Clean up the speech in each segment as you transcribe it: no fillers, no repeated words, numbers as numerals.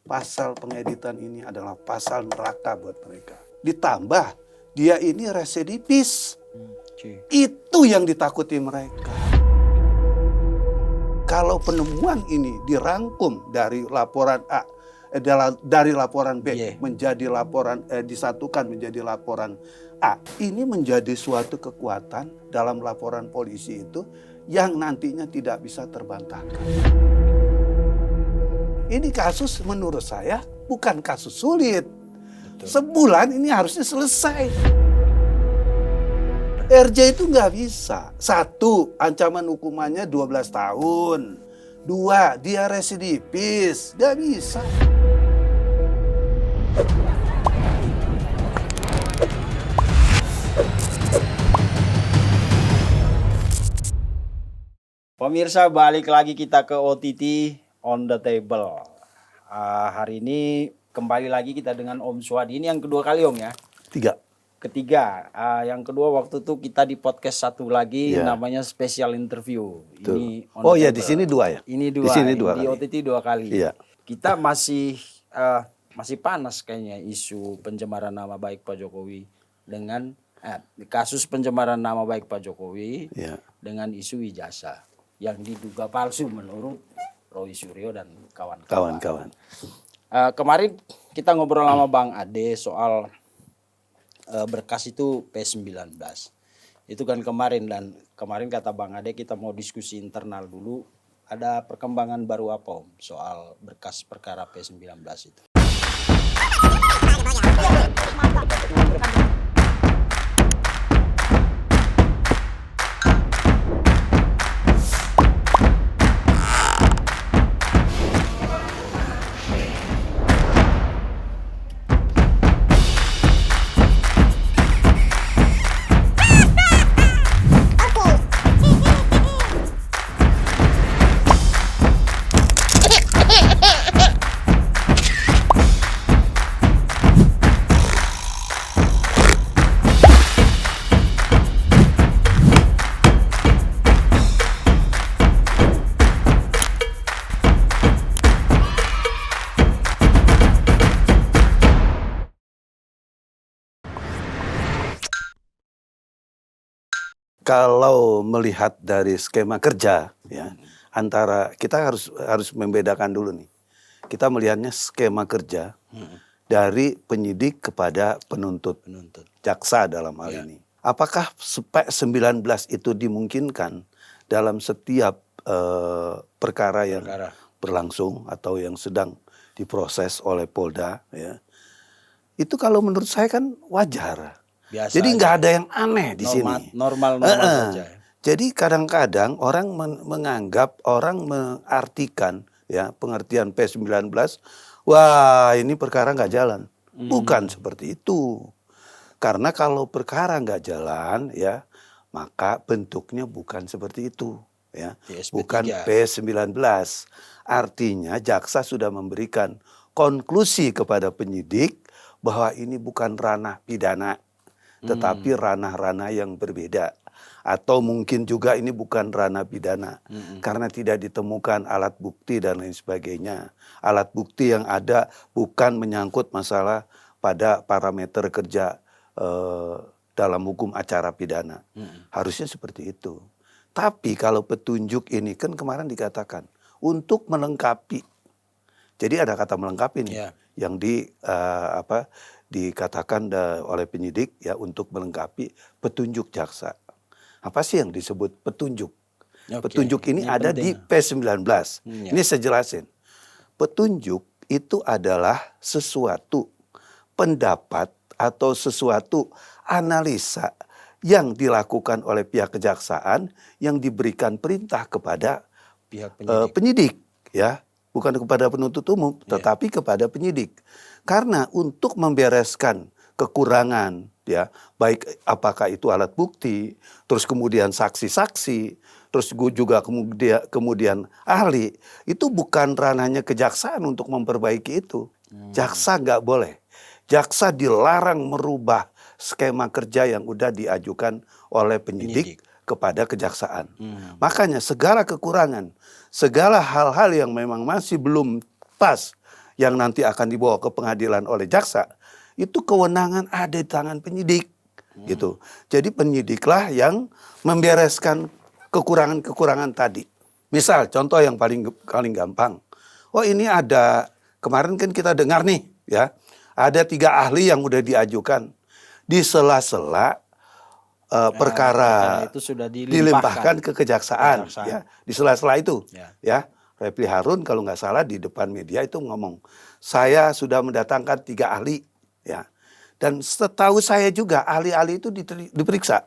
pasal pengeditan ini adalah pasal neraka buat mereka. Ditambah dia ini residivis. Itu yang ditakuti mereka. Kalau penemuan ini dirangkum dari laporan A, dari laporan B menjadi laporan disatukan menjadi laporan A, ini menjadi suatu kekuatan dalam laporan polisi itu yang nantinya tidak bisa terbantahkan. Ini kasus menurut saya bukan kasus sulit. Betul. Sebulan ini harusnya selesai. RJ itu nggak bisa. 1, ancaman hukumannya 12 tahun. 2, dia residivis. Nggak bisa. Pemirsa, balik lagi kita ke OTT on the table. Hari ini kembali lagi kita dengan Om Suhadi. Ini yang kedua kali Om ya? Ketiga. Yang kedua waktu itu kita di podcast satu lagi namanya special interview. Ini di sini 2 ya? Ini 2. Di sini 2 di kali. OTT 2 kali. Iya. Kita masih panas kayaknya isu pencemaran nama baik Pak Jokowi dengan kasus pencemaran nama baik Pak Jokowi dengan isu ijazah yang diduga palsu menurut Roy Suryo dan kawan-kawan. Kemarin kita ngobrol sama Bang Ade soal berkas itu P19. Itu kan kemarin, dan kemarin kata Bang Ade kita mau diskusi internal dulu. Ada perkembangan baru apa Om soal berkas perkara P19 itu? Kalau melihat dari skema kerja ya, antara kita harus membedakan dulu nih. Kita melihatnya skema kerja dari penyidik kepada penuntut. Jaksa dalam hal ini. Apakah P19 itu dimungkinkan dalam setiap perkara yang berlangsung atau yang sedang diproses oleh Polda ya. Itu kalau menurut saya kan wajar. Biasa. Jadi nggak ada yang aneh di sini. Normal saja. Jadi kadang-kadang orang orang mengartikan ya pengertian P19, wah ini perkara nggak jalan. Bukan seperti itu. Karena kalau perkara nggak jalan ya maka bentuknya bukan seperti itu ya. Bukan P19. Artinya jaksa sudah memberikan konklusi kepada penyidik bahwa ini bukan ranah pidana. Tetapi ranah-ranah yang berbeda. Atau mungkin juga ini bukan ranah pidana. Karena tidak ditemukan alat bukti dan lain sebagainya. Alat bukti yang ada bukan menyangkut masalah pada parameter kerja dalam hukum acara pidana. Harusnya seperti itu. Tapi kalau petunjuk ini kan kemarin dikatakan untuk melengkapi. Jadi ada kata melengkapi nih yang dikatakan oleh penyidik ya untuk melengkapi petunjuk jaksa. Apa sih yang disebut petunjuk? Petunjuk ini ada penting. Di P19. Ini saya jelasin. Petunjuk itu adalah sesuatu pendapat atau sesuatu analisa yang dilakukan oleh pihak kejaksaan yang diberikan perintah kepada pihak penyidik ya. Bukan kepada penuntut umum, tetapi kepada penyidik. Karena untuk membereskan kekurangan, ya, baik apakah itu alat bukti, terus kemudian saksi-saksi, terus juga kemudian ahli, itu bukan ranahnya kejaksaan untuk memperbaiki itu. Jaksa nggak boleh. Jaksa dilarang merubah skema kerja yang udah diajukan oleh penyidik kepada kejaksaan. Makanya segala kekurangan, segala hal-hal yang memang masih belum pas, yang nanti akan dibawa ke pengadilan oleh jaksa, itu kewenangan ada di tangan penyidik. Gitu. Jadi penyidiklah yang membereskan kekurangan-kekurangan tadi. Misal contoh yang paling gampang. Oh ini ada, kemarin kan kita dengar nih ya, ada 3 ahli yang udah diajukan. Di sela-sela perkara itu sudah dilimpahkan ke kejaksaan. Ya, di sela-sela itu. Ya. Refli Harun kalau nggak salah di depan media itu ngomong, saya sudah mendatangkan 3 ahli. Ya. Dan setahu saya juga ahli-ahli itu diperiksa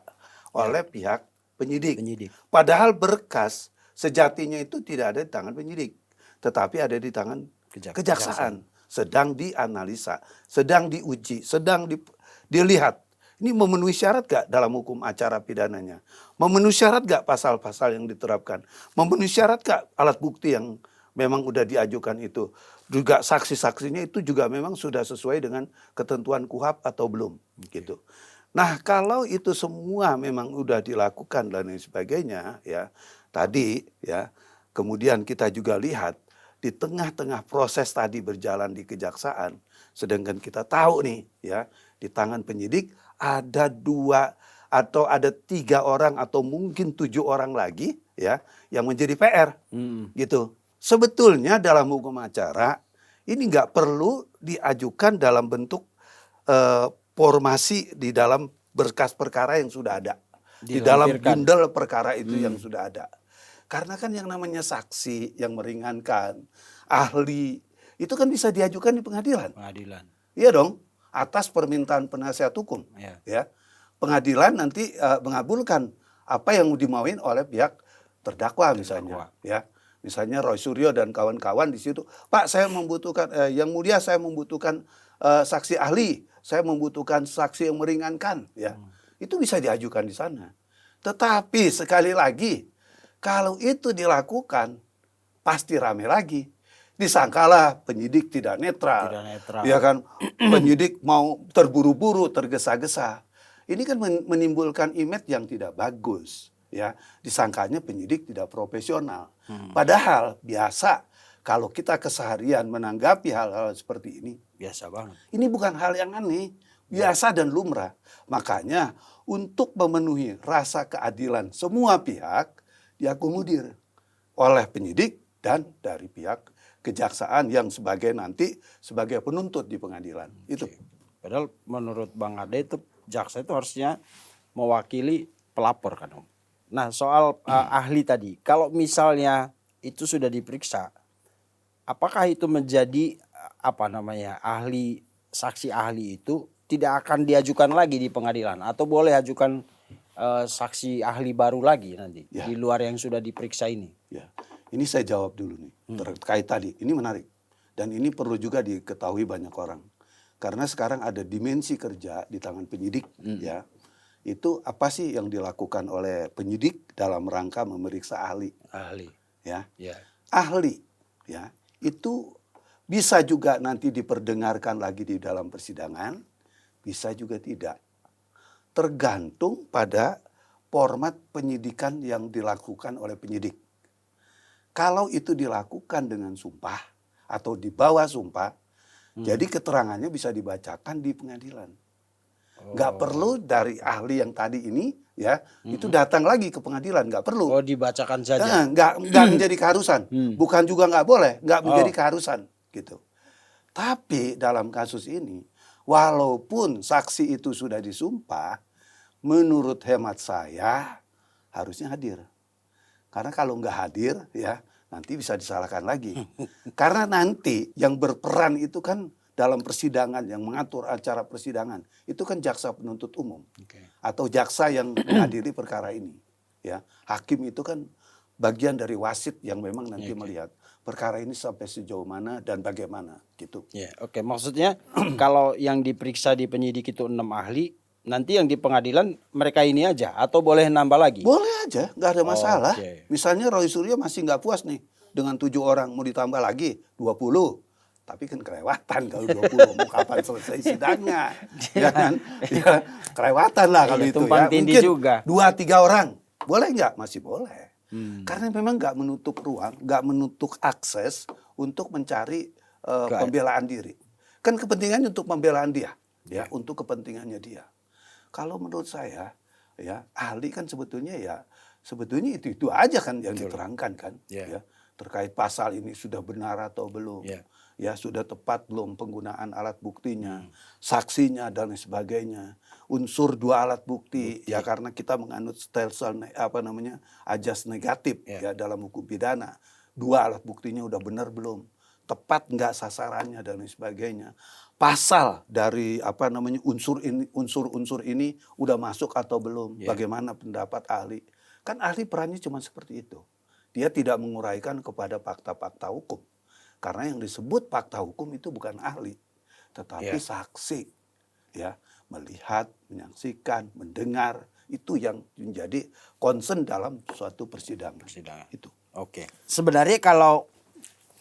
oleh pihak penyidik. Padahal berkas sejatinya itu tidak ada di tangan penyidik, tetapi ada di tangan kejaksaan. Sedang dianalisa, sedang diuji, sedang dilihat. Ini memenuhi syarat gak dalam hukum acara pidananya? Memenuhi syarat gak pasal-pasal yang diterapkan? Memenuhi syarat gak alat bukti yang memang udah diajukan itu? Juga saksi-saksinya itu juga memang sudah sesuai dengan ketentuan KUHAP atau belum? Gitu. Nah kalau itu semua memang udah dilakukan dan lain sebagainya ya, tadi ya, kemudian kita juga lihat di tengah-tengah proses tadi berjalan di kejaksaan, sedangkan kita tahu nih ya, di tangan penyidik ada 2 atau ada 3 orang atau mungkin 7 orang lagi ya yang menjadi PR gitu. Sebetulnya dalam hukum acara ini nggak perlu diajukan dalam bentuk formasi di dalam berkas perkara yang sudah ada, di dalam bundel perkara itu yang sudah ada. Karena kan yang namanya saksi yang meringankan, ahli itu kan bisa diajukan di pengadilan. Iya dong. Atas permintaan penasihat hukum, ya, pengadilan nanti mengabulkan apa yang dimauin oleh pihak terdakwa misalnya, ya, misalnya Roy Suryo dan kawan-kawan di situ, Pak saya membutuhkan, yang mulia saya membutuhkan saksi ahli, saya membutuhkan saksi yang meringankan, ya, itu bisa diajukan di sana. Tetapi sekali lagi, kalau itu dilakukan, pasti rame lagi. Disangkalah penyidik tidak netral. Ya kan, penyidik mau terburu-buru, tergesa-gesa. Ini kan menimbulkan image yang tidak bagus, ya. Disangkanya penyidik tidak profesional. Padahal biasa kalau kita keseharian menanggapi hal-hal seperti ini, biasa banget. Ini bukan hal yang aneh, biasa dan lumrah. Makanya untuk memenuhi rasa keadilan semua pihak diakomodir oleh penyidik dan dari pihak kejaksaan yang sebagai penuntut di pengadilan. Itu. Padahal menurut Bang Ade itu jaksa itu harusnya mewakili pelapor kan Om. Nah soal ahli tadi, kalau misalnya itu sudah diperiksa, apakah itu menjadi ahli, saksi ahli itu tidak akan diajukan lagi di pengadilan atau boleh ajukan saksi ahli baru lagi nanti di luar yang sudah diperiksa ini? Ya. Ini saya jawab dulu nih, terkait tadi. Ini menarik. Dan ini perlu juga diketahui banyak orang. Karena sekarang ada dimensi kerja di tangan penyidik, ya. Itu apa sih yang dilakukan oleh penyidik dalam rangka memeriksa ahli? Ya. Ahli, ya. Itu bisa juga nanti diperdengarkan lagi di dalam persidangan, bisa juga tidak. Tergantung pada format penyidikan yang dilakukan oleh penyidik. Kalau itu dilakukan dengan sumpah atau di bawah sumpah, jadi keterangannya bisa dibacakan di pengadilan. Nggak perlu dari ahli yang tadi ini, ya, itu datang lagi ke pengadilan, nggak perlu. Oh, dibacakan saja. Nggak menjadi keharusan, bukan juga nggak boleh, nggak menjadi keharusan, gitu. Tapi dalam kasus ini, walaupun saksi itu sudah disumpah, menurut hemat saya harusnya hadir. Karena kalau nggak hadir, ya nanti bisa disalahkan lagi. Karena nanti yang berperan itu kan dalam persidangan, yang mengatur acara persidangan, itu kan jaksa penuntut umum. Atau jaksa yang menghadiri perkara ini. Ya, hakim itu kan bagian dari wasit yang memang nanti melihat perkara ini sampai sejauh mana dan bagaimana, gitu. Maksudnya kalau yang diperiksa di penyidik itu 6 ahli, nanti yang di pengadilan mereka ini aja atau boleh nambah lagi? Boleh aja, nggak ada masalah. Misalnya Roy Suryo masih nggak puas nih dengan 7 orang, mau ditambah lagi 20. Tapi kan kelewatan kalau 20, mau kapan selesai sidangnya. Ya kan? Ya, kelewatan lah kalau itu ya. Mungkin juga 2-3 orang, boleh nggak? Masih boleh. Karena memang nggak menutup ruang, nggak menutup akses untuk mencari pembelaan diri. Kan kepentingannya untuk pembelaan dia, ya, untuk kepentingannya dia. Kalau menurut saya, ya, ahli kan sebetulnya itu aja kan yang diterangkan kan, ya, terkait pasal ini sudah benar atau belum, ya, sudah tepat belum penggunaan alat buktinya, saksinya dan lain sebagainya, unsur dua alat bukti, ya, karena kita menganut ajas negatif, ya, dalam hukum pidana, dua alat buktinya udah benar belum, tepat nggak sasarannya dan lain sebagainya. Pasal dari unsur-unsur ini udah masuk atau belum? Bagaimana pendapat ahli? Kan ahli perannya cuma seperti itu. Dia tidak menguraikan kepada fakta-fakta hukum. Karena yang disebut fakta hukum itu bukan ahli, tetapi saksi, ya, melihat, menyaksikan, mendengar, itu yang menjadi concern dalam suatu persidangan. Itu. Oke. Sebenarnya kalau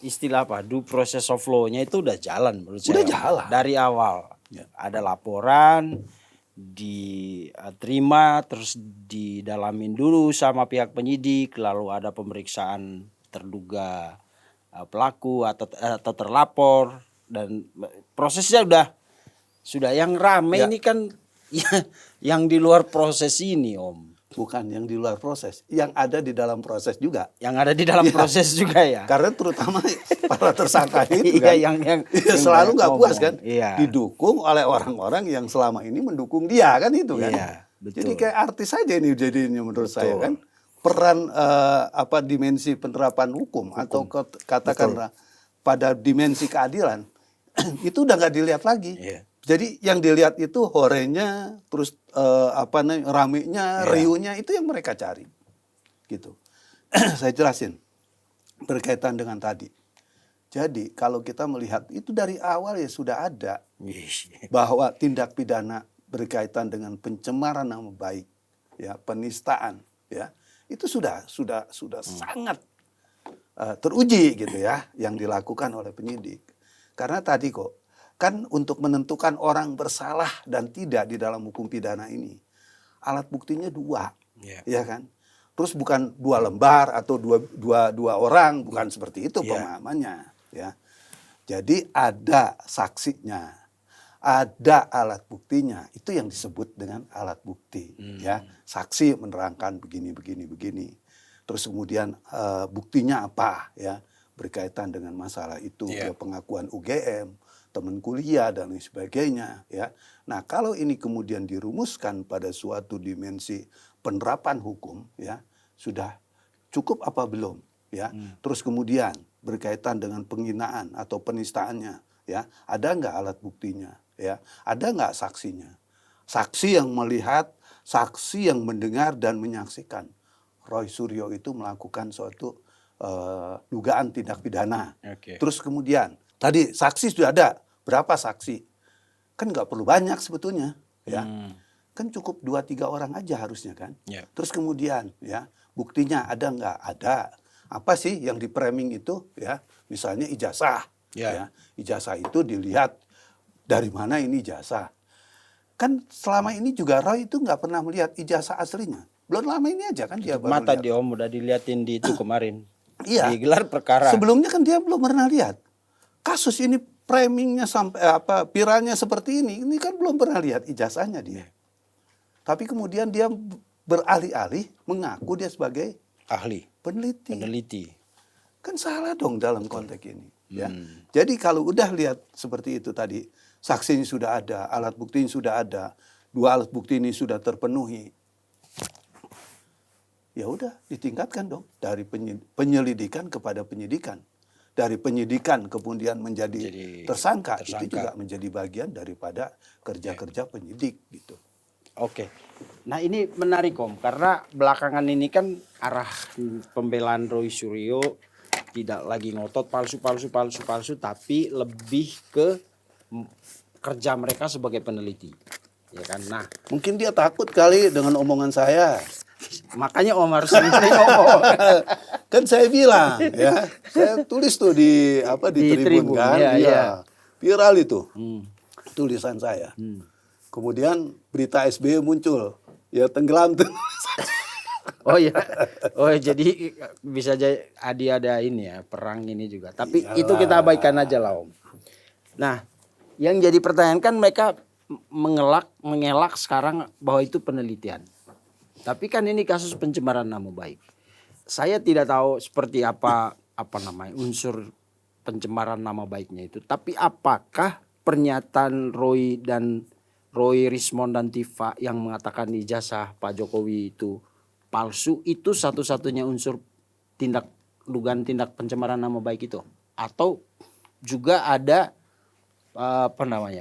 istilah due process of law-nya itu udah jalan menurut saya. Udah jalan. Dari awal. Ada laporan, diterima, terus didalamin dulu sama pihak penyidik, lalu ada pemeriksaan terduga pelaku atau terlapor, dan prosesnya sudah yang rame ini kan yang di luar proses ini, Om. Bukan yang di luar proses, yang ada di dalam proses juga. Yang ada di dalam proses juga ya. Karena terutama para tersangka itu kan, yang selalu nggak puas kan, didukung oleh orang-orang yang selama ini mendukung dia kan itu kan. Jadi kayak artis aja ini jadinya menurut saya kan. Peran dimensi penerapan hukum atau katakanlah pada dimensi keadilan itu udah nggak dilihat lagi. Jadi yang dilihat itu horenya, terus ramenya, riuhnya, itu yang mereka cari. Gitu. Saya jelasin berkaitan dengan tadi. Jadi kalau kita melihat itu dari awal ya sudah ada bahwa tindak pidana berkaitan dengan pencemaran nama baik, ya, penistaan, ya, itu sudah sangat teruji gitu ya yang dilakukan oleh penyidik. Karena tadi kan untuk menentukan orang bersalah dan tidak di dalam hukum pidana ini, alat buktinya dua, ya kan? Terus bukan 2 lembar atau dua orang, bukan seperti itu pemahamannya, ya. Jadi ada saksinya, ada alat buktinya, itu yang disebut dengan alat bukti, ya. Saksi menerangkan begini. Terus kemudian buktinya apa, ya, berkaitan dengan masalah itu, ya, pengakuan UGM, teman kuliah dan lain sebagainya, ya. Nah, kalau ini kemudian dirumuskan pada suatu dimensi penerapan hukum, ya, sudah cukup apa belum, ya. Terus kemudian berkaitan dengan penghinaan atau penistaannya, ya, ada nggak alat buktinya, ya, ada nggak saksinya, saksi yang melihat, saksi yang mendengar dan menyaksikan. Roy Suryo itu melakukan suatu dugaan tindak pidana. Terus kemudian tadi saksi sudah ada, berapa saksi? Kan nggak perlu banyak sebetulnya, ya. Kan cukup 2-3 orang aja harusnya kan. Terus kemudian, ya, buktinya ada nggak? Ada. Apa sih yang di framing itu, ya? Misalnya ijazah, ya. Ijazah itu dilihat dari mana ini ijazah. Kan selama ini juga Roy itu nggak pernah melihat ijazah aslinya. Belum lama ini aja kan dia baru mata lihat. dia, Om, udah diliatin di itu kemarin. Iya. Di gelar perkara. Sebelumnya kan dia belum pernah lihat. Kasus ini framingnya sampai viralnya seperti ini kan belum pernah lihat ijazahnya dia. Tapi kemudian dia beralih-alih mengaku dia sebagai ahli, peneliti. Kan salah dong dalam konteks ini, ya. Jadi kalau udah lihat seperti itu tadi, saksinya sudah ada, alat buktinya sudah ada, 2 alat bukti ini sudah terpenuhi. Ya udah ditingkatkan dong dari penyelidikan kepada penyidikan. Dari penyidikan kemudian menjadi tersangka, itu juga menjadi bagian daripada kerja-kerja penyidik gitu. Oke. Nah, ini menarik, Om, karena belakangan ini kan arah pembelaan Roy Suryo tidak lagi ngotot palsu, tapi lebih ke kerja mereka sebagai peneliti. Ya kan? Nah, mungkin dia takut kali dengan omongan saya. Makanya Om harus ngomong. Kan saya bilang, ya, saya tulis tuh di Tribun kan, iya. Viral itu tulisan saya. Kemudian berita SBY muncul, ya tenggelam tuh. Oh ya, oh jadi bisa jadi ada ini ya perang ini juga. Tapi Iyalah. itu kita abaikan aja lah Om. Nah, yang jadi pertanyaan kan mereka mengelak sekarang bahwa itu penelitian. Tapi kan ini kasus pencemaran nama baik. Saya tidak tahu seperti apa namanya unsur pencemaran nama baiknya itu. Tapi apakah pernyataan Roy Rismond dan Tifa yang mengatakan ijazah Pak Jokowi itu palsu itu satu-satunya unsur dugaan tindak pencemaran nama baik itu, atau juga ada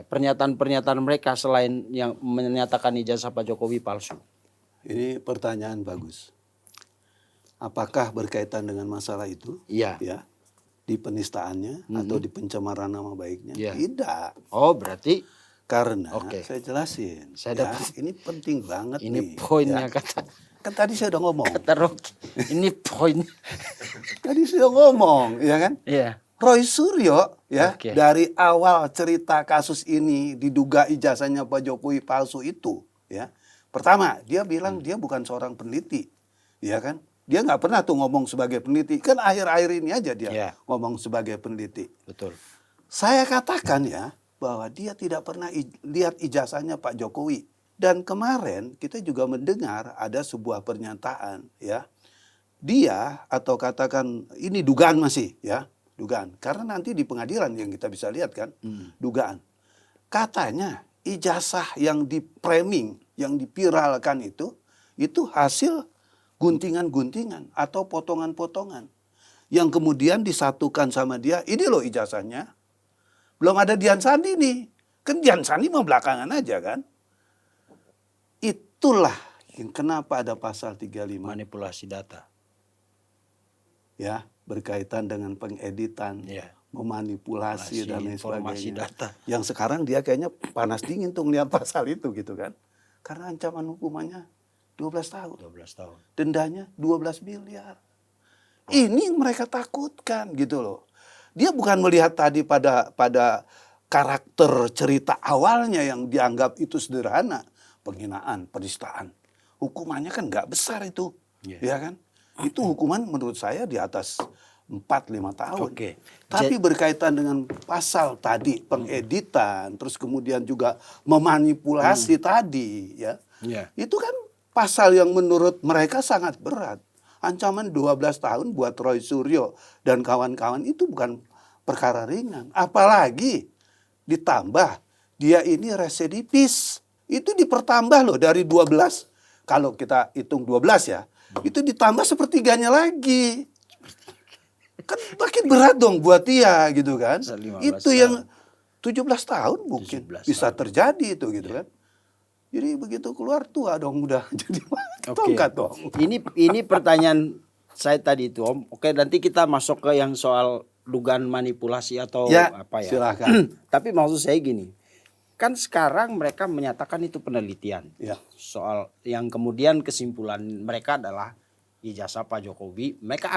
pernyataan-pernyataan mereka selain yang menyatakan ijazah Pak Jokowi palsu? Ini pertanyaan bagus. Apakah berkaitan dengan masalah itu? Iya. Ya, di penistaannya atau di pencemaran nama baiknya? Iya. Tidak. Oh berarti Karena Oke. saya jelasin. Saya ini penting banget ini nih. poinnya ya. kata Kan tadi saya udah ngomong. Rocky. Ini poin. Tadi saya ngomong, ya kan? Iya. Roy Suryo ya Oke. dari awal cerita kasus ini diduga ijazahnya Pak Jokowi palsu itu, ya. Pertama, dia bilang dia bukan seorang peneliti, ya kan? Dia nggak pernah tuh ngomong sebagai peneliti. Kan akhir-akhir ini aja dia Iya. ngomong sebagai peneliti. Betul. Saya katakan ya bahwa dia tidak pernah lihat ijazahnya Pak Jokowi. Dan kemarin kita juga mendengar ada sebuah pernyataan ya. Dia atau katakan ini dugaan masih ya, dugaan. Karena nanti di pengadilan yang kita bisa lihat kan, dugaan. Katanya ijazah yang di-framing, yang dipiralkan itu hasil guntingan-guntingan atau potongan-potongan. Yang kemudian disatukan sama dia, ini loh ijazahnya. Belum ada Dian Sandi nih. Kan Dian Sandi mau belakangan aja kan. Itulah yang kenapa ada pasal 35. Manipulasi data. Ya, berkaitan dengan pengeditan, Iya. memanipulasi dan lain Informasi sebagainya. data. Yang sekarang dia kayaknya panas dingin tuh ngeliat pasal itu gitu kan. Karena ancaman hukumannya 12 tahun. 12 tahun. Dendanya 12 miliar. Ini mereka takutkan gitu loh. Dia bukan melihat tadi pada karakter cerita awalnya yang dianggap itu sederhana. Penghinaan, penistaan. Hukumannya kan nggak besar itu. Ya kan? Itu hukuman menurut saya di atas 4-5 tahun. Oke. Tapi berkaitan dengan pasal tadi, pengeditan, terus kemudian juga memanipulasi tadi, ya. Iya. Itu kan pasal yang menurut mereka sangat berat. Ancaman 12 tahun buat Roy Suryo dan kawan-kawan itu bukan perkara ringan. Apalagi ditambah dia ini residivis. Itu dipertambah loh dari 12. Kalau kita hitung 12 ya, itu ditambah sepertiganya lagi. Kan makin berat dong buat dia gitu kan. 15 Itu yang 17 tahun mungkin 17 bisa terjadi itu gitu kan. Jadi begitu keluar tua dong udah jadi tongkat dong. Ini pertanyaan saya tadi itu Om. Oke, nanti kita masuk ke yang soal dugaan manipulasi atau apa ya. Silakan. Tapi maksud saya gini. Kan sekarang mereka menyatakan itu penelitian. Ya. Soal yang kemudian kesimpulan mereka adalah ijazah Pak Jokowi. Mereka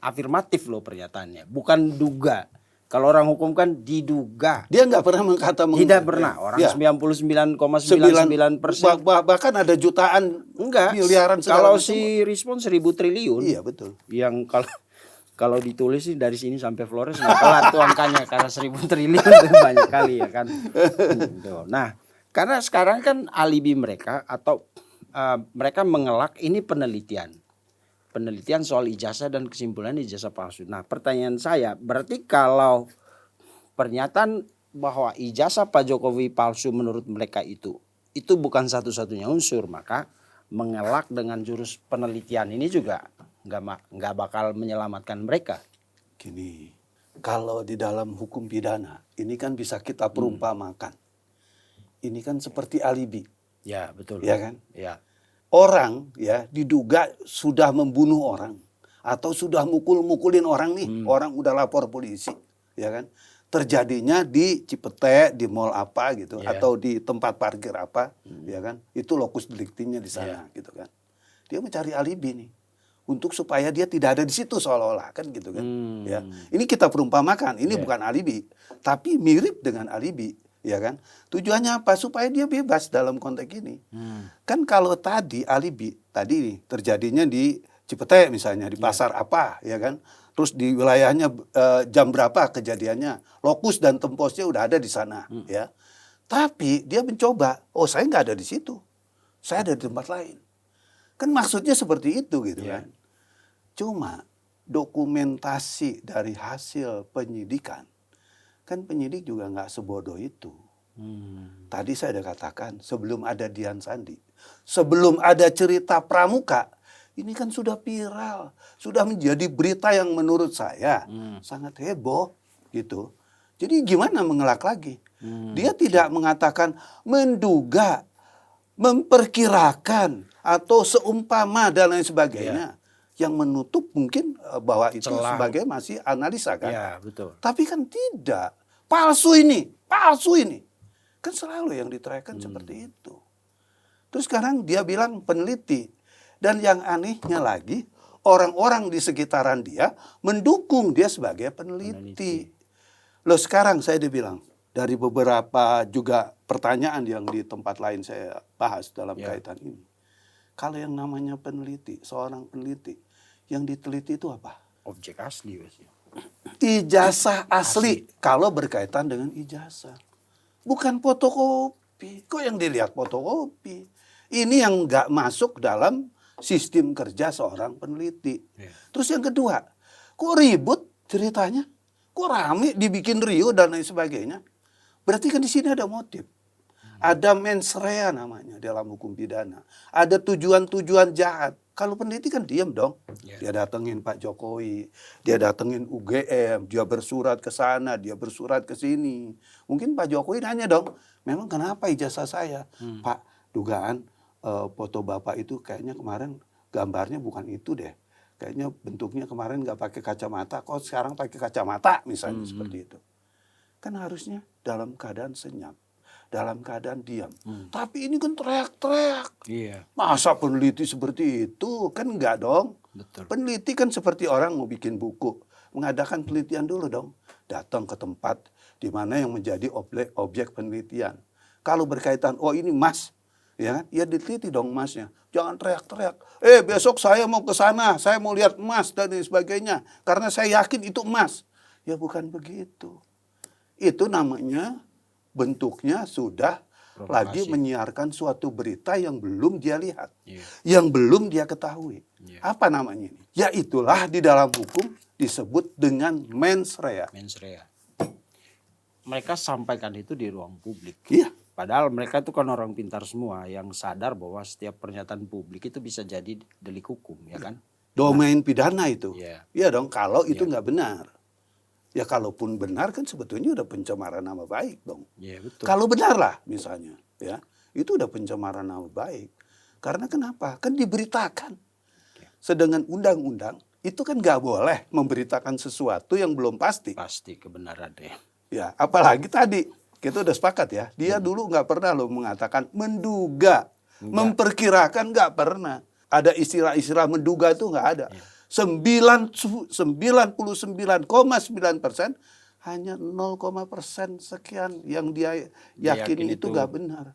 afirmatif loh pernyataannya. Bukan duga. Kalau orang hukum kan diduga. Dia nggak pernah mengkata Tidak pernah. Orang ya. 99,99%. Bahkan ada jutaan, Enggak. miliaran Kalau segala si Rismond 1000 triliun. Iya betul. Yang kalau ditulis sih dari sini sampai Flores nggak kelar tuh angkanya karena 1000 triliun itu banyak kali ya kan. Nah, karena sekarang kan alibi mereka atau mereka mengelak ini penelitian soal ijazah dan kesimpulan ijazah palsu. Nah, pertanyaan saya berarti kalau pernyataan bahwa ijazah Pak Jokowi palsu menurut mereka itu bukan satu-satunya unsur, maka mengelak dengan jurus penelitian ini juga nggak bakal menyelamatkan mereka. Gini, kalau di dalam hukum pidana ini kan bisa kita perumpamakan. Ini kan seperti alibi. Ya betul. Ya kan? Ya. Orang ya diduga sudah membunuh orang atau sudah mukul-mukulin orang nih, orang udah lapor polisi, ya kan? Terjadinya di Cipete, di mall apa gitu, atau di tempat parkir apa, ya kan? Itu lokus deliktinya di sana, gitu kan? Dia mencari alibi nih, untuk supaya dia tidak ada di situ seolah-olah kan gitu kan? Ya, ini kita perumpamakan, ini bukan alibi, tapi mirip dengan alibi, ya kan? Tujuannya apa? Supaya dia bebas dalam konteks ini. Kan kalau tadi alibi, tadi nih, terjadinya di Cipete misalnya, di pasar apa, ya kan? Terus di wilayahnya jam berapa kejadiannya, lokus dan temposnya udah ada di sana, ya. Tapi dia mencoba, oh saya nggak ada di situ, saya ada di tempat lain. Kan maksudnya seperti itu gitu kan. Cuma dokumentasi dari hasil penyidikan, kan penyidik juga nggak sebodoh itu. Tadi saya udah katakan, sebelum ada Dian Sandi, sebelum ada cerita Pramuka, ini kan sudah viral, sudah menjadi berita yang menurut saya sangat heboh gitu. Jadi gimana mengelak lagi? Dia tidak mengatakan menduga, memperkirakan, atau seumpama dan lain sebagainya. Yang menutup mungkin bahwa itu sebagai masih analisa kan. Ya, betul. Tapi kan tidak. Palsu ini, palsu ini. Kan selalu yang diteriakkan seperti itu. Terus sekarang dia bilang peneliti. Dan yang anehnya lagi, orang-orang di sekitaran dia mendukung dia sebagai peneliti. Loh sekarang saya dibilang, dari beberapa juga pertanyaan yang di tempat lain saya bahas dalam kaitan ini. Kalau yang namanya peneliti, seorang peneliti, yang diteliti itu apa? Objek asli. Ijazah asli. Kalau berkaitan dengan ijazah. Bukan fotokopi. Kok yang dilihat fotokopi? Ini yang nggak masuk dalam sistem kerja seorang peneliti. Terus yang kedua, kok ribut ceritanya? Kok rame dibikin Rio dan lain sebagainya? Berarti kan di sini ada motif. Ada mens rea namanya dalam hukum pidana. Ada tujuan-tujuan jahat. Kalau peneliti kan diam dong. Dia datengin Pak Jokowi, dia datengin UGM, dia bersurat ke sana, dia bersurat ke sini. Mungkin Pak Jokowi nanya dong, memang kenapa ijazah saya? Pak, dugaan foto Bapak itu kayaknya kemarin gambarnya bukan itu deh. Kayaknya bentuknya kemarin nggak pakai kacamata, kok sekarang pakai kacamata misalnya seperti itu. Kan harusnya dalam keadaan senyap. Dalam keadaan diam. Tapi ini kan teriak-teriak. Masa peneliti seperti itu? Kan enggak dong. Betul. Peneliti kan seperti orang mau bikin buku. Mengadakan penelitian dulu dong. Datang ke tempat di mana yang menjadi objek penelitian. Kalau berkaitan, oh ini emas. Ya kan? Ya diteliti dong emasnya. Jangan teriak-teriak. Besok saya mau ke sana. Saya mau lihat emas dan sebagainya. Karena saya yakin itu emas. Ya bukan begitu. Itu namanya bentuknya sudah provokasi. Lagi menyiarkan suatu berita yang belum dia lihat, yang belum dia ketahui. Apa namanya ini? Ya itulah di dalam hukum disebut dengan mens rea. Mens rea. Mereka sampaikan itu di ruang publik. Iya. Padahal mereka itu kan orang pintar semua yang sadar bahwa setiap pernyataan publik itu bisa jadi delik hukum, ya kan? Domain pidana itu. Iya dong, kalau itu nggak benar. Ya kalaupun benar kan sebetulnya udah pencemaran nama baik dong. Betul. Kalau benar lah misalnya, ya itu udah pencemaran nama baik. Karena kenapa? Kan diberitakan. Sedangkan undang-undang itu kan nggak boleh memberitakan sesuatu yang belum pasti. Pasti kebenarannya. Ya, apalagi tadi kita udah sepakat ya. Dia dulu nggak pernah loh mengatakan menduga, memperkirakan nggak pernah. Ada istilah-istilah menduga itu nggak ada. 99,9% hanya 0,% sekian yang dia yakini itu nggak benar.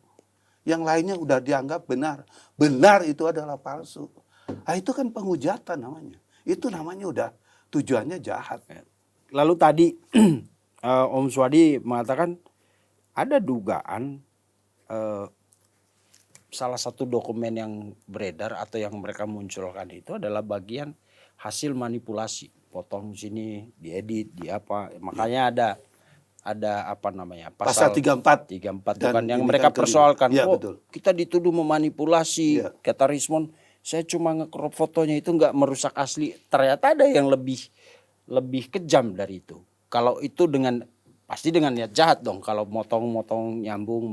Yang lainnya udah dianggap benar. Benar itu adalah palsu. Nah, itu kan penghujatan namanya. Itu namanya udah tujuannya jahat. Lalu tadi Om Swadi mengatakan ada dugaan salah satu dokumen yang beredar atau yang mereka munculkan itu adalah bagian hasil manipulasi, potong sini, diedit, di apa, makanya ada apa namanya pasal 34 itu kan yang mereka persoalkan. Betul. Kita dituduh memanipulasi, kata Rismon, saya cuma nge-crop fotonya itu nggak merusak asli. Ternyata ada yang lebih kejam dari itu. Kalau itu pasti dengan niat jahat dong. Kalau motong nyambung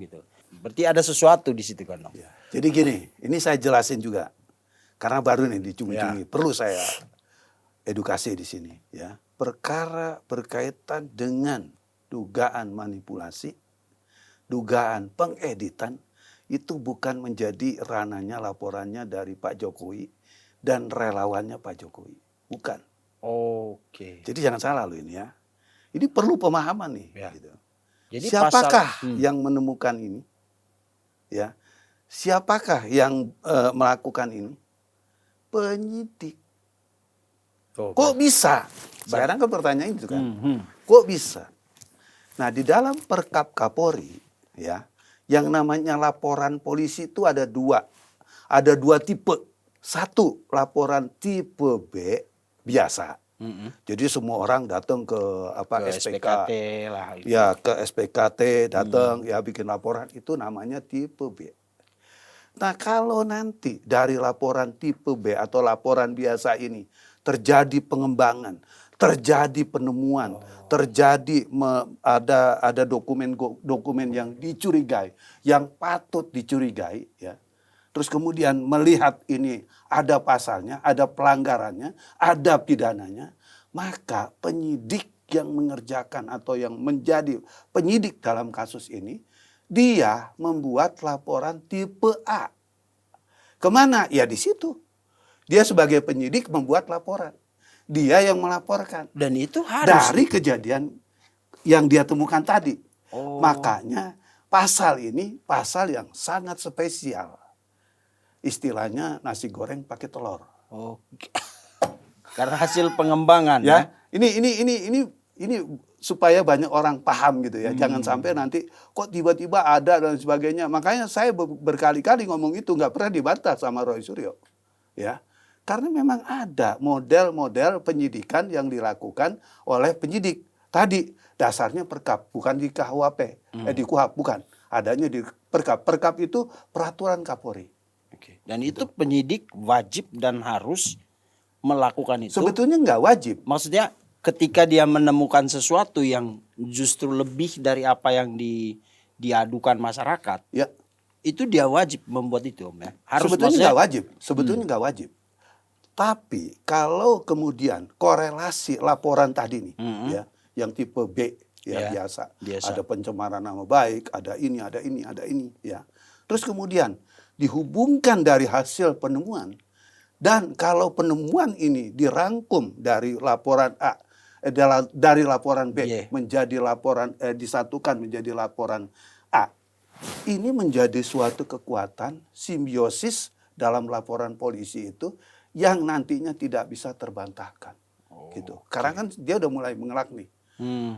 gitu. Berarti ada sesuatu di situ kan dong. Jadi gini, ini saya jelasin juga. Karena baru nih dicungi-cungi, perlu saya edukasi di sini. Ya, perkara berkaitan dengan dugaan manipulasi, dugaan pengeditan, itu bukan menjadi ranahnya laporannya dari Pak Jokowi dan relawannya Pak Jokowi. Bukan. Oke. Jadi jangan salah loh ini ya. Ini perlu pemahaman nih. Gitu. Jadi siapakah yang menemukan ini? Ya, siapakah yang melakukan ini? Penyidik. Kok bisa? Sekarang kan pertanyaan itu kan. Kok bisa? Nah, di dalam Perkap Kapolri, ya, yang namanya laporan polisi itu ada dua. Ada dua tipe. Satu, laporan tipe B biasa. Jadi semua orang datang ke SPKT lah. Itu. Ya, ke SPKT datang ya bikin laporan, itu namanya tipe B. Nah, kalau nanti dari laporan tipe B atau laporan biasa ini terjadi pengembangan, terjadi penemuan, terjadi ada dokumen yang dicurigai, yang patut dicurigai, ya. Terus kemudian melihat ini ada pasalnya, ada pelanggarannya, ada pidananya, maka penyidik yang mengerjakan atau yang menjadi penyidik dalam kasus ini, dia membuat laporan tipe A. Kemana? Ya di situ. Dia sebagai penyidik membuat laporan. Dia yang melaporkan. Dan itu harus dari kejadian yang dia temukan tadi. Makanya pasal ini pasal yang sangat spesial. Istilahnya nasi goreng pakai telur. Karena hasil pengembangan ya. Ini supaya banyak orang paham gitu ya. Jangan sampai nanti kok tiba-tiba ada dan sebagainya. Makanya saya berkali-kali ngomong itu nggak pernah dibantah sama Roy Suryo. Ya. Karena memang ada model-model penyidikan yang dilakukan oleh penyidik. Tadi dasarnya Perkap, bukan di KUHP, di KUHP bukan. Adanya di Perkap. Perkap itu peraturan Kapolri. Dan itu penyidik wajib dan harus melakukan itu. Sebetulnya nggak wajib. Maksudnya ketika dia menemukan sesuatu yang justru lebih dari apa yang diadukan masyarakat, ya, itu dia wajib membuat itu, Om, ya. Harus. Sebetulnya nggak wajib. Sebetulnya nggak wajib. Tapi kalau kemudian korelasi laporan tadi nih, ya, yang tipe B, ya, biasa. Ada pencemaran nama baik, ada ini, ya. Terus kemudian dihubungkan dari hasil penemuan, dan kalau penemuan ini dirangkum dari laporan A, dari laporan B menjadi laporan disatukan menjadi laporan A, ini menjadi suatu kekuatan simbiosis dalam laporan polisi itu yang nantinya tidak bisa terbantahkan, gitu. Karena kan dia udah mulai mengelak nih,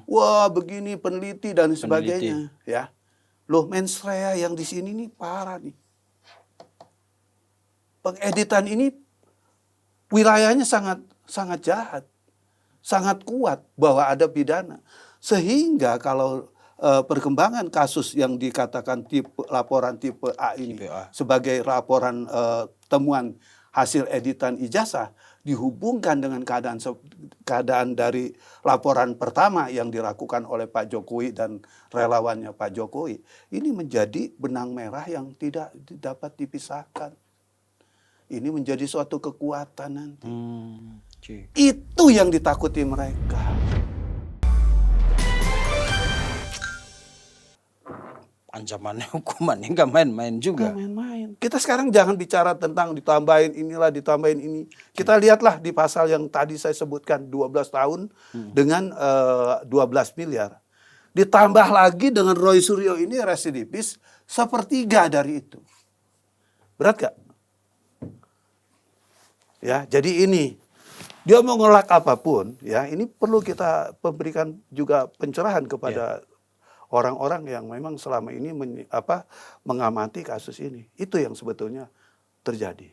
wah begini peneliti dan sebagainya, ya. Loh, mens rea yang di sini nih parah nih. Pengeditan ini wilayahnya sangat jahat, sangat kuat bahwa ada pidana. Sehingga kalau perkembangan kasus yang dikatakan laporan tipe A ini sebagai laporan temuan hasil editan ijazah dihubungkan dengan keadaan dari laporan pertama yang dilakukan oleh Pak Jokowi dan relawannya Pak Jokowi, ini menjadi benang merah yang tidak dapat dipisahkan. Ini menjadi suatu kekuatan nanti. Itu yang ditakuti mereka. Ancamannya hukumannya nggak main-main juga. Nggak main-main. Kita sekarang jangan bicara tentang ditambahin inilah, ditambahin ini. Kita lihatlah di pasal yang tadi saya sebutkan 12 tahun dengan 12 miliar. Ditambah lagi dengan Roy Suryo ini residivis sepertiga dari itu. Berat gak? Ya, jadi ini dia mau ngelak apapun, ya ini perlu kita memberikan juga pencerahan kepada orang-orang yang memang selama ini mengamati kasus ini. Itu yang sebetulnya terjadi,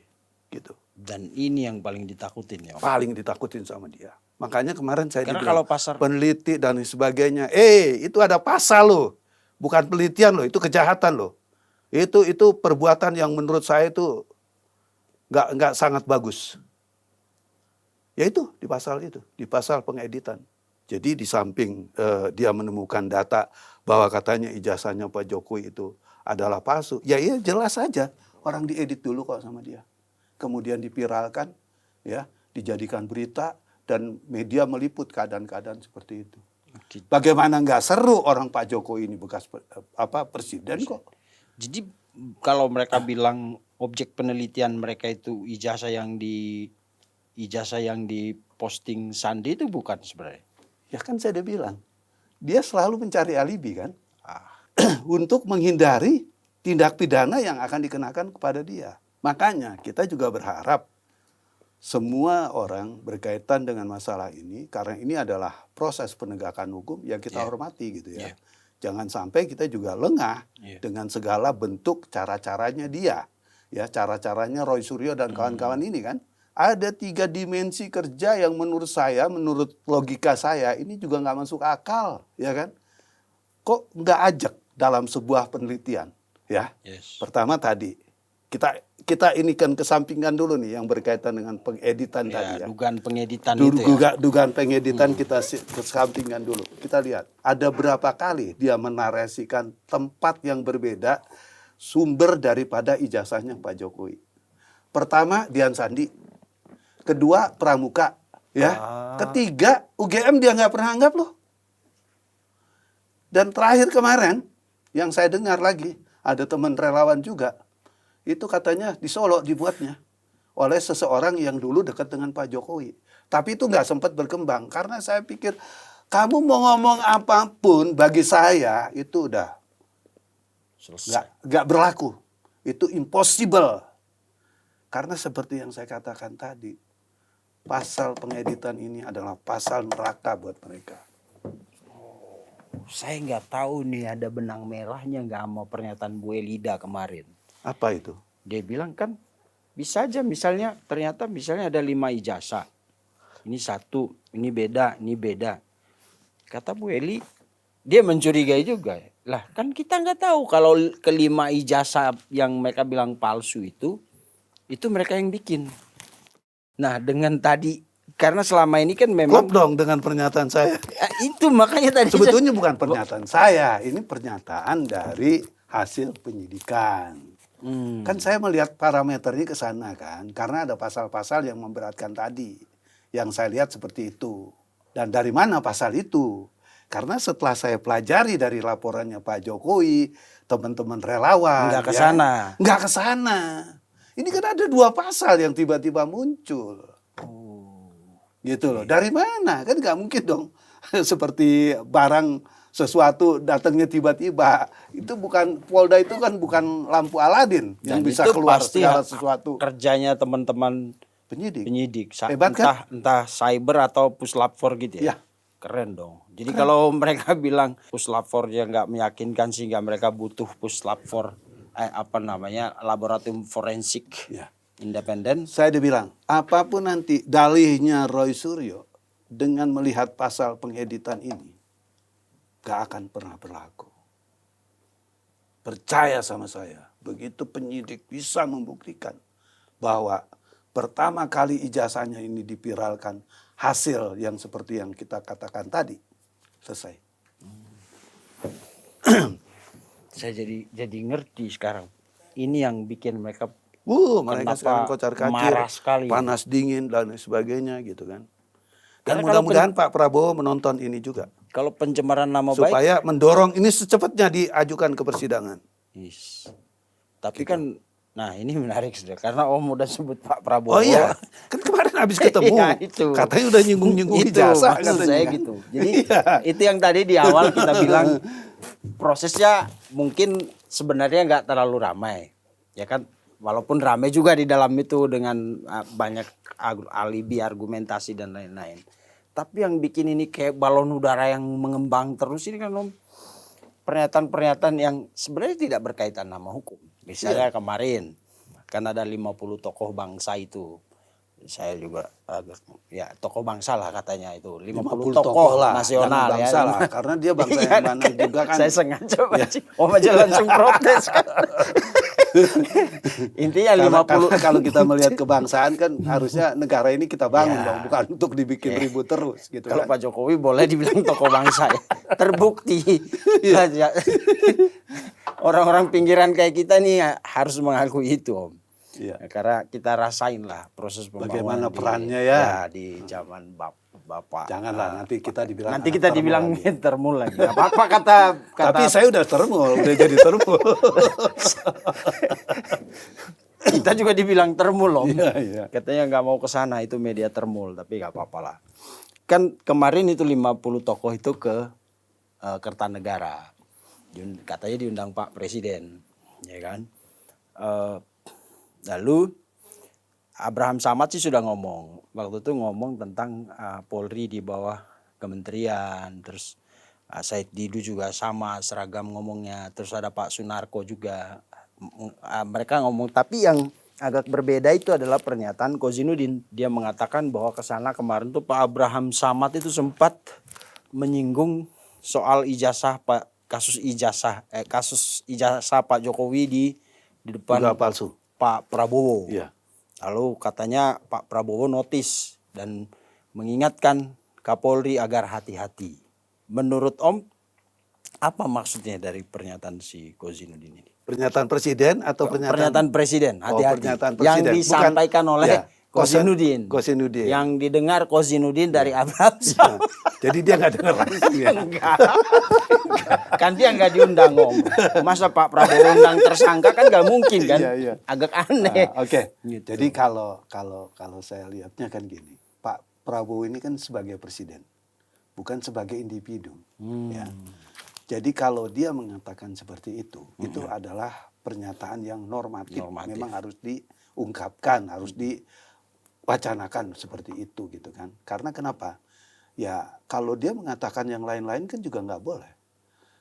gitu. Dan ini yang paling ditakutin ya, Om. Paling ditakutin sama dia. Makanya kemarin saya Karena dibilang, kalau pasar peneliti dan sebagainya, itu ada pasal loh, bukan penelitian loh, itu kejahatan loh. Itu perbuatan yang menurut saya itu nggak sangat bagus. Yaitu di pasal itu, di pasal pengeditan. Jadi di samping dia menemukan data bahwa katanya ijazahnya Pak Jokowi itu adalah palsu, ya iya jelas saja orang diedit dulu kok sama dia. Kemudian dipiralkan, ya, dijadikan berita dan media meliput keadaan-keadaan seperti itu. Bagaimana nggak seru orang Pak Jokowi ini bekas presiden kok. Jadi kalau mereka bilang objek penelitian mereka itu ijazah yang diposting Sandi itu bukan sebenarnya. Ya kan saya udah bilang, dia selalu mencari alibi kan. untuk menghindari tindak pidana yang akan dikenakan kepada dia. Makanya kita juga berharap semua orang berkaitan dengan masalah ini, karena ini adalah proses penegakan hukum yang kita hormati gitu ya. Jangan sampai kita juga lengah dengan segala bentuk cara-caranya dia. Ya, cara-caranya Roy Suryo dan kawan-kawan ini kan. Ada 3 dimensi kerja yang menurut saya, menurut logika saya, ini juga nggak masuk akal, ya kan? Kok nggak ajak dalam sebuah penelitian, ya? Pertama tadi, kita ini kan kesampingkan dulu nih yang berkaitan dengan pengeditan tadi ya. Dugaan pengeditan itu ya. Dugaan pengeditan kita kesampingkan dulu. Kita lihat, ada berapa kali dia menarasikan tempat yang berbeda sumber daripada ijazahnya Pak Jokowi. Pertama, Dian Sandi. Kedua, Pramuka, ya. Ketiga, UGM dia nggak pernah anggap loh. Dan terakhir kemarin, yang saya dengar lagi, ada teman relawan juga, itu katanya di Solo dibuatnya oleh seseorang yang dulu dekat dengan Pak Jokowi. Tapi itu nggak sempat berkembang, karena saya pikir, kamu mau ngomong apapun, bagi saya itu udah nggak berlaku. Itu impossible. Karena seperti yang saya katakan tadi, pasal pengeditan ini adalah pasal neraka buat mereka. Saya nggak tahu nih ada benang merahnya nggak sama pernyataan Bu Elida kemarin. Apa itu? Dia bilang kan bisa aja misalnya ternyata misalnya ada 5 ijazah. Ini 1, ini beda. Kata Bu Eli, dia mencurigai juga. Lah kan kita nggak tahu kalau kelima ijazah yang mereka bilang palsu itu mereka yang bikin. Nah dengan tadi, karena selama ini kan memang... Klop dong dengan pernyataan saya. Itu makanya tadi... Sebetulnya bukan pernyataan saya, ini pernyataan dari hasil penyidikan. Kan saya melihat parameternya ke sana kan, karena ada pasal-pasal yang memberatkan tadi. Yang saya lihat seperti itu. Dan dari mana pasal itu? Karena setelah saya pelajari dari laporannya Pak Jokowi, teman-teman relawan... Nggak ke sana. Nggak ke sana. Ini kan ada 2 pasal yang tiba-tiba muncul. Gitu loh. Dari mana? Kan nggak mungkin dong. Seperti barang sesuatu datangnya tiba-tiba. Itu bukan, Polda itu kan bukan lampu Aladin yang bisa keluar segala sesuatu. Kerjanya teman-teman penyidik. Hebat kan? Entah cyber atau puslap 4 gitu ya. Keren dong. Jadi kalau mereka bilang puslap 4 yang nggak meyakinkan sehingga mereka butuh puslap 4 laboratorium forensik independen. Saya dibilang, apapun nanti dalihnya Roy Suryo dengan melihat pasal pengeditan ini, gak akan pernah berlaku. Percaya sama saya, begitu penyidik bisa membuktikan bahwa pertama kali ijazahnya ini dipiralkan, hasil yang seperti yang kita katakan tadi, selesai. Saya jadi ngerti sekarang. Ini yang bikin mereka mereka sekarang kocar-kacir, marah sekali, panas dingin dan sebagainya gitu kan. Dan mudah-mudahan Pak Prabowo menonton ini juga. Kalau pencemaran nama baik supaya mendorong ini secepatnya diajukan ke persidangan. Tapi gitu. Kan nah ini menarik sudah karena Om udah sebut Pak Prabowo. Oh iya, kan kemarin habis ketemu. Katanya udah nyinggung-nyinggung ijazah katanya saya kan? Gitu. Jadi itu yang tadi di awal kita bilang prosesnya mungkin sebenarnya nggak terlalu ramai. Ya kan, walaupun ramai juga di dalam itu dengan banyak alibi, argumentasi dan lain-lain. Tapi yang bikin ini kayak balon udara yang mengembang terus ini kan Om, pernyataan-pernyataan yang sebenarnya tidak berkaitan sama hukum. Misalnya kemarin kan ada 50 tokoh bangsa itu. Saya juga tokoh bangsa lah katanya itu. 50 tokoh lah, nasional ya. Lah, karena dia bangsa yang mana juga kan. Saya sengaja Om aja langsung protes kan. Intinya 50 kalau kita melihat kebangsaan kan harusnya negara ini kita bangun dong, bukan untuk dibikin ribut terus gitu. Kalau kan. Pak Jokowi boleh dibilang tokoh bangsa ya. Terbukti. Orang-orang pinggiran kayak kita nih harus mengakui itu Om. Iya. Karena kita rasain lah proses pembangunan. Bagaimana perannya ya di zaman Bapak. Janganlah nanti kita dibilang. Nanti kita dibilang termul lagi. Apa kata Tapi saya udah termul, udah jadi termul. Kita juga dibilang termul Om. Iya. Katanya nggak mau ke sana, itu media termul, tapi nggak apa-apa lah. Kan kemarin itu 50 tokoh itu ke Kertanegara. Katanya diundang Pak Presiden, ya kan. Lalu Abraham Samad sih sudah ngomong, waktu itu ngomong tentang Polri di bawah kementerian, terus Said Didu juga sama seragam ngomongnya, terus ada Pak Sunarko juga. Mereka ngomong, tapi yang agak berbeda itu adalah pernyataan Kozinudin. Dia mengatakan bahwa kesana kemarin tuh Pak Abraham Samad itu sempat menyinggung soal ijazah kasus ijazah Pak Jokowi di depan palsu Pak Prabowo. Iya. Lalu katanya Pak Prabowo notis dan mengingatkan Kapolri agar hati-hati. Menurut Om, apa maksudnya dari pernyataan si Kozinudin ini? Pernyataan presiden atau pernyataan presiden, hati-hati. Pernyataan presiden. Yang disampaikan oleh Kozinudin. Yang didengar Kozinudin dari Abraham Samad. Jadi dia nggak dengar langsung ya? Enggak. Kan dia nggak diundang Om. Masa Pak Prabowo undang tersangka kan nggak mungkin kan? Iya. Agak aneh. Oke. Gitu. Jadi kalau saya lihatnya kan gini, Pak Prabowo ini kan sebagai presiden, bukan sebagai individu. Ya. Jadi kalau dia mengatakan seperti itu adalah pernyataan yang normatif. Memang harus diungkapkan, harus diwacanakan seperti itu gitu kan. Karena kenapa? Ya kalau dia mengatakan yang lain-lain kan juga nggak boleh.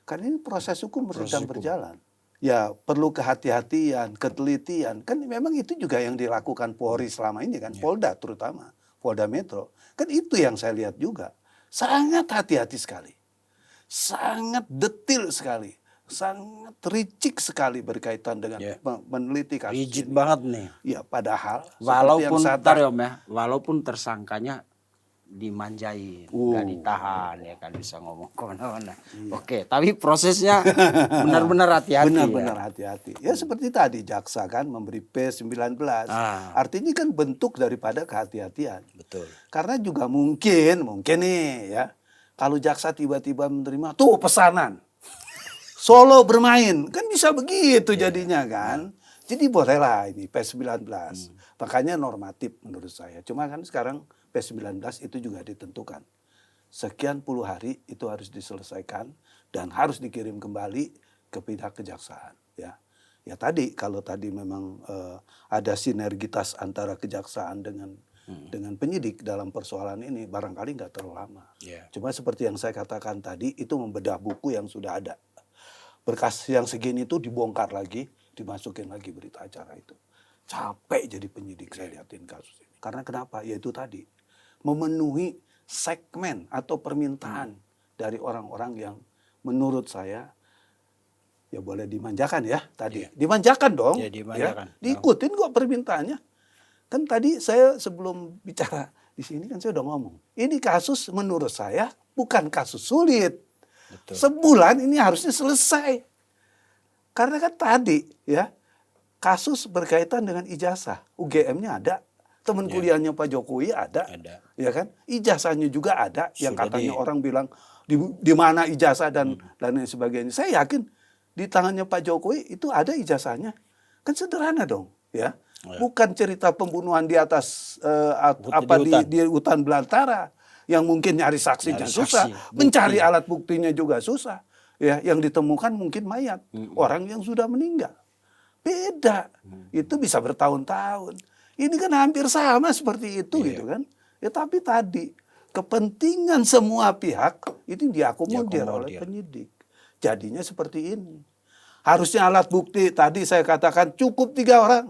Karena ini proses hukum sedang berjalan. Ya perlu kehati-hatian, ketelitian. Kan memang itu juga yang dilakukan Polri selama ini kan. Polda terutama, Polda Metro. Kan itu yang saya lihat juga. Sangat hati-hati sekali. Sangat detil sekali. Sangat ricik sekali berkaitan dengan meneliti kasus rigid ini. Banget nih. Ya padahal walaupun tersangkanya dimanjain, nggak ditahan ya kan, bisa ngomong kemana-mana. Oke, tapi prosesnya benar-benar hati-hati. Benar-benar hati-hati. Ya seperti tadi jaksa kan memberi P19. Artinya kan bentuk daripada kehati-hatian. Betul. Karena juga mungkin nih ya, kalau jaksa tiba-tiba menerima tuh pesanan Solo bermain, kan bisa begitu jadinya kan. Jadi bolehlah ini P19. Makanya normatif menurut saya. Cuma kan sekarang P19 itu juga ditentukan. Sekian puluh hari itu harus diselesaikan dan harus dikirim kembali ke pihak kejaksaan. Ya kalau tadi memang ada sinergitas antara kejaksaan dengan penyidik dalam persoalan ini barangkali nggak terlalu lama. Cuma seperti yang saya katakan tadi itu membedah buku yang sudah ada. Berkas yang segini itu dibongkar lagi, dimasukin lagi berita acara itu. Capek jadi penyidik saya liatin kasus ini. Karena kenapa? Ya itu tadi. Memenuhi segmen atau permintaan dari orang-orang yang menurut saya ya boleh dimanjakan ya tadi. Dimanjakan dong. Ya, dimanjakan. Ya. Diikutin kok permintaannya. Kan tadi saya sebelum bicara di sini kan saya udah ngomong. Ini kasus menurut saya bukan kasus sulit. Betul. Sebulan ini harusnya selesai. Karena kan tadi ya kasus berkaitan dengan ijazah. UGM-nya ada. Teman kuliahnya Pak Jokowi ada. Ya kan? Ijazahnya juga ada. Yang katanya orang bilang di mana ijazah dan lain sebagainya. Saya yakin di tangannya Pak Jokowi itu ada ijazahnya. Kan sederhana dong. Ya. Bukan cerita pembunuhan di atas di hutan belantara. Yang mungkin nyari saksinya susah. Mencari alat buktinya juga susah. Ya, yang ditemukan mungkin mayat. Orang yang sudah meninggal. Beda. Itu bisa bertahun-tahun. Ini kan hampir sama seperti itu gitu kan. Ya tapi tadi kepentingan semua pihak ini diakomodir oleh penyidik. Jadinya seperti ini. Harusnya alat bukti tadi saya katakan cukup 3 orang.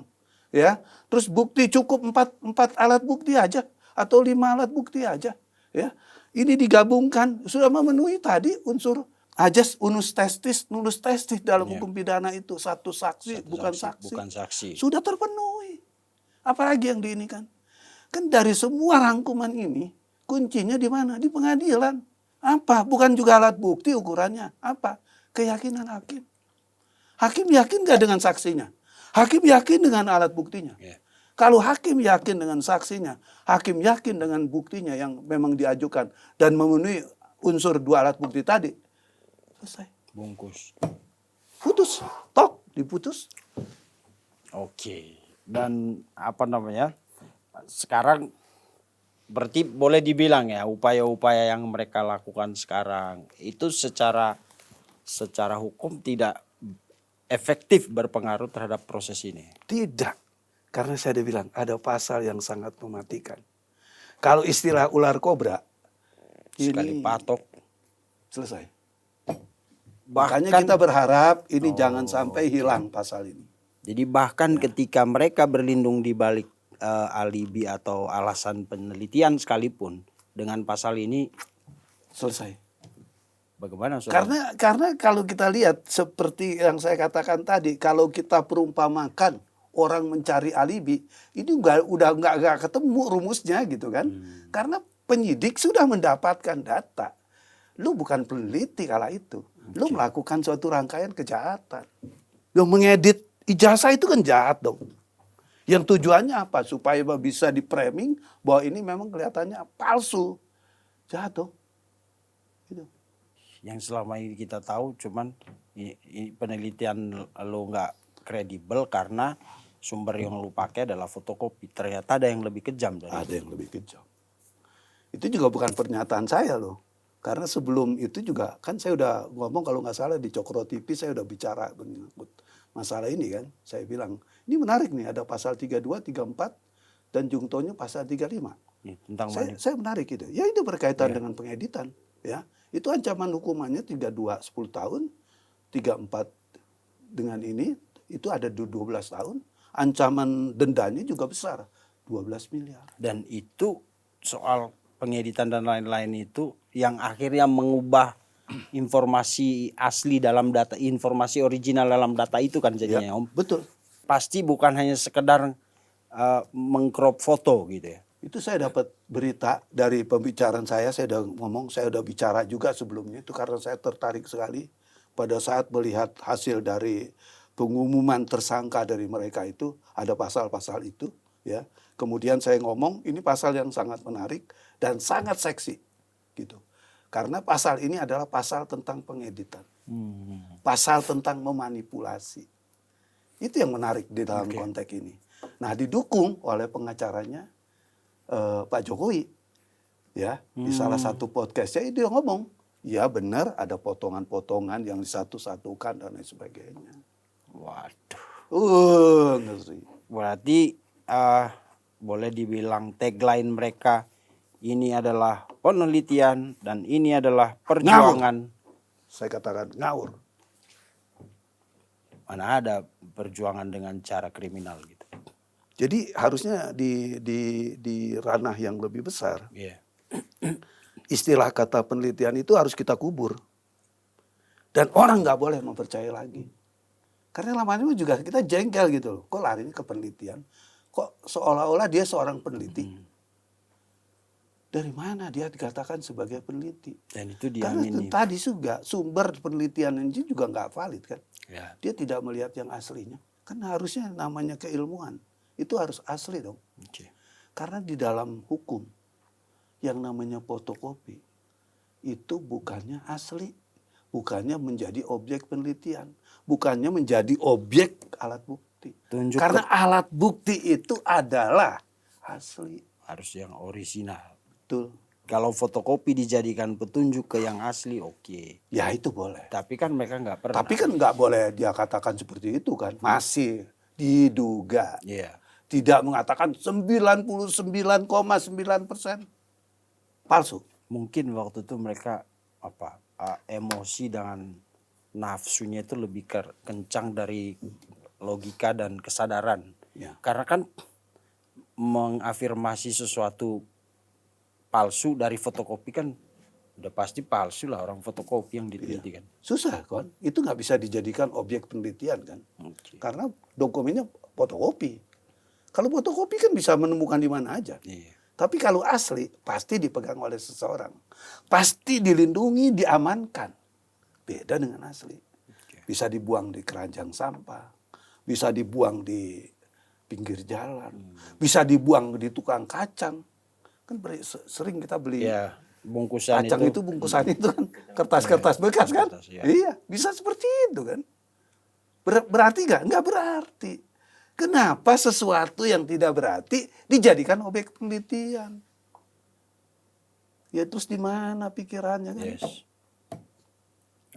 Ya, terus bukti cukup 4 alat bukti aja atau 5 alat bukti aja. Ya, ini digabungkan sudah memenuhi tadi unsur ajas unus testis nulus testis dalam hukum pidana itu satu saksi bukan saksi. Sudah terpenuhi. Apalagi yang diinikan? Kan dari semua rangkuman ini kuncinya di mana? Di pengadilan. Apa? Bukan juga alat bukti ukurannya. Apa? Keyakinan hakim. Hakim yakin gak dengan saksinya? Hakim yakin dengan alat buktinya? Kalau hakim yakin dengan saksinya, hakim yakin dengan buktinya yang memang diajukan dan memenuhi unsur 2 alat bukti tadi, selesai. Bungkus. Putus. Tok, diputus. Oke. Dan sekarang berarti boleh dibilang ya upaya-upaya yang mereka lakukan sekarang itu secara secara hukum tidak efektif berpengaruh terhadap proses ini? Tidak. Karena saya udah bilang ada pasal yang sangat mematikan. Kalau istilah ular kobra, Sekali ini patok. selesai. Bahkan, Makanya kita berharap ini jangan sampai hilang pasal ini. Jadi bahkan ketika mereka berlindung di balik alibi atau alasan penelitian sekalipun, dengan pasal ini Selesai. bagaimana saudara? Karena kalau kita lihat seperti yang saya katakan tadi, kalau kita perumpamakan orang mencari alibi, ini udah nggak ketemu rumusnya gitu kan? Karena penyidik sudah mendapatkan data. Lu bukan peneliti kala itu, lu melakukan suatu rangkaian kejahatan. Lu mengedit ijazah itu kan jahat dong. Yang tujuannya apa? Supaya bisa di-framing bahwa ini memang kelihatannya palsu. Jahat dong. Gitu. Yang selama ini kita tahu cuman penelitian lo nggak kredibel karena sumber yang lu pakai adalah fotokopi. Ternyata ada yang lebih kejam dari Ada yang lebih kejam. Itu juga bukan pernyataan saya loh. Karena sebelum itu juga kan saya udah ngomong kalau nggak salah di Cokro TV saya udah bicara menyangkut masalah ini kan. Saya bilang ini menarik nih ada pasal 32, 34 dan jungtonya pasal 35. ya, tentang Saya menarik itu. Ya itu berkaitan dengan pengeditan. Ya itu ancaman hukumannya 32 10 tahun, 34 dengan ini itu ada 12 tahun. Ancaman dendanya juga besar, 12 miliar. Dan itu soal pengeditan dan lain-lain itu yang akhirnya mengubah informasi asli dalam data, informasi original dalam data itu kan jadinya Om. Betul. Pasti bukan hanya sekedar mengcrop foto gitu ya. Itu saya dapat berita dari pembicaraan saya udah ngomong, saya udah bicara juga sebelumnya itu karena saya tertarik sekali pada saat melihat hasil dari pengumuman tersangka dari mereka itu ada pasal-pasal itu ya. Kemudian saya ngomong ini pasal yang sangat menarik dan sangat seksi gitu. Karena pasal ini adalah pasal tentang pengeditan. Pasal tentang memanipulasi. Itu yang menarik di dalam konteks ini. Nah, didukung oleh pengacaranya Pak Jokowi. Ya, di salah satu podcastnya dia ngomong, ya benar ada potongan-potongan yang disatu-satukan dan lain sebagainya. Waduh. Ngeri. Berarti boleh dibilang tagline mereka ini adalah penelitian dan ini adalah perjuangan. Saya katakan ngawur. Mana ada perjuangan dengan cara kriminal gitu. Jadi harusnya di ranah yang lebih besar. Yeah. Istilah kata penelitian itu harus kita kubur. Dan orang nggak boleh mempercayai lagi. Karena lama-lama juga kita jengkel gitu loh. Kok larinya ke penelitian? Kok seolah-olah dia seorang peneliti? Dari mana dia dikatakan sebagai peneliti? Dan itu Karena diamini. tadi juga sumber penelitian ini juga nggak valid kan? Ya. Dia tidak melihat yang aslinya. Kan harusnya namanya keilmuan. Itu harus asli dong. Okay. Karena di dalam hukum yang namanya fotokopi itu bukannya asli. Bukannya menjadi objek penelitian. Bukannya menjadi objek alat bukti. Karena alat bukti itu adalah asli. Harus yang orisinal. Betul. Kalau fotokopi dijadikan petunjuk ke yang asli, oke. Ya itu boleh. Tapi kan mereka nggak pernah. Tapi kan nggak boleh dia katakan seperti itu kan. Masih diduga. Iya. Tidak mengatakan 99,9% palsu. Mungkin waktu itu mereka emosi dengan nafsunya itu lebih kencang dari logika dan kesadaran. Ya. Karena kan mengafirmasi sesuatu palsu dari fotokopi kan udah pasti palsu lah orang fotokopi yang diteliti kan. Susah kan, itu nggak bisa dijadikan objek penelitian kan. Okay. Karena dokumennya fotokopi. Kalau fotokopi kan bisa menemukan di mana aja. Iya. Tapi kalau asli pasti dipegang oleh seseorang. Pasti dilindungi, diamankan. Beda dengan asli. Bisa dibuang di keranjang sampah. Bisa dibuang di pinggir jalan. Bisa dibuang di tukang kacang. Kan sering kita beli bungkusan kacang itu bungkusan itu kan kertas-kertas bekas kan. Iya, bisa seperti itu kan. Berarti nggak? Nggak berarti. Kenapa sesuatu yang tidak berarti dijadikan objek penelitian? Ya terus di mana pikirannya kan? Yes.